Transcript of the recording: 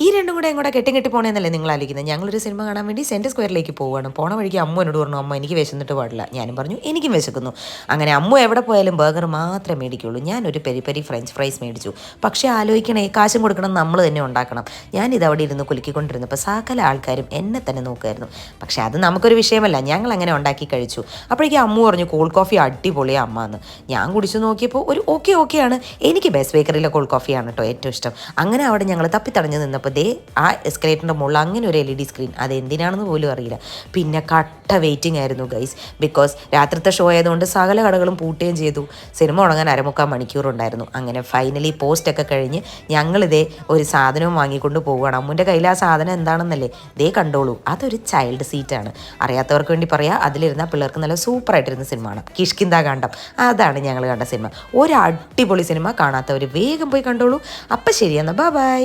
ഈ രണ്ടും കൂടെ എങ്ങോട്ടാ കെട്ടി പോകണമെന്നല്ലേ നിങ്ങൾ ആലോചിക്കുന്നത്? ഞങ്ങളൊരു സിനിമ കാണാൻ വേണ്ടി സെൻറ്റർ സ്ക്വയറിലേക്ക് പോവുകയാണ്. പോണ വഴിക്ക് അമ്മ എന്നോട് പറഞ്ഞു, അമ്മ എനിക്ക് വിശന്നിട്ട് പാടില്ല. ഞാനും പറഞ്ഞു എനിക്കും വിശക്കുന്നു. അങ്ങനെ അമ്മ എവിടെ പോയാലും ബർഗർ മാത്രമേ മേടിക്കുള്ളൂ. ഞാനൊരു പെരി പെരി ഫ്രഞ്ച് ഫ്രൈസ് മേടിച്ചു. പക്ഷേ ആലോചിക്കണേ, കാശും കൊടുക്കണം, നമ്മൾ തന്നെ ഉണ്ടാക്കണം. ഞാനിത് അവിടെ ഇരുന്ന് കുലുക്കിക്കൊണ്ടിരുന്നപ്പോൾ സകല ആൾക്കാരും എന്നെ തന്നെ നോക്കുമായിരുന്നു. പക്ഷേ അത് നമുക്കൊരു വിഷയമല്ല, ഞങ്ങൾ അങ്ങനെ ഉണ്ടാക്കി കഴിച്ചു. അപ്പോഴേക്കും അമ്മ പറഞ്ഞു കോൾഡ് കോഫി അടിപൊളിയാ അമ്മ എന്ന്. ഞാൻ കുടിച്ചു നോക്കിയപ്പോൾ ഒരു ഓക്കെയാണ്. എനിക്ക് ബെസ്റ്റ് ബേക്കറിയിലെ കോൾഡ് കോഫിയാണ് കേട്ടോ ഏറ്റവും ഇഷ്ടം. അങ്ങനെ അവിടെ ഞങ്ങൾ തപ്പിത്തടഞ്ഞ് നിന്നപ്പോൾ ദേ ആ എസ്കലേറ്ററിൻ്റെ മുകളിൽ അങ്ങനെ ഒരു LED സ്ക്രീൻ, അത് എന്തിനാണെന്ന് പോലും അറിയില്ല. പിന്നെ കട്ട വെയിറ്റിംഗ് ആയിരുന്നു ഗൈസ്. ബിക്കോസ് രാത്രിത്തെ ഷോ ആയതുകൊണ്ട് സകല കടകളും പൂട്ടുകയും ചെയ്തു. സിനിമ തുടങ്ങാൻ 1/4 മണിക്കൂറുണ്ടായിരുന്നു. അങ്ങനെ ഫൈനലി പോസ്റ്റൊക്കെ കഴിഞ്ഞ് ഞങ്ങളിതേ ഒരു സാധനവും വാങ്ങിക്കൊണ്ട് പോവുകയാണ്. അമ്മുൻ്റെ കയ്യിൽ ആ സാധനം എന്താണെന്നല്ലേ ദേ കണ്ടോളൂ, അതൊരു ചൈൽഡ് സീറ്റാണ്. അറിയാത്തവർക്ക് വേണ്ടി പറയാം, അതിലിരുന്ന പിള്ളേർക്ക് നല്ല സൂപ്പറായിട്ടിരുന്ന സിനിമയാണ് കിഷ്കിന്ദ കാണ്ഡം. അതാണ് ഞങ്ങൾ കണ്ട സിനിമ. ഒരു അടിപൊളി സിനിമ. കാണാത്തവർ വേഗം പോയി കണ്ടോളൂ. അപ്പം ശരി, എന്നാൽ ബൈ.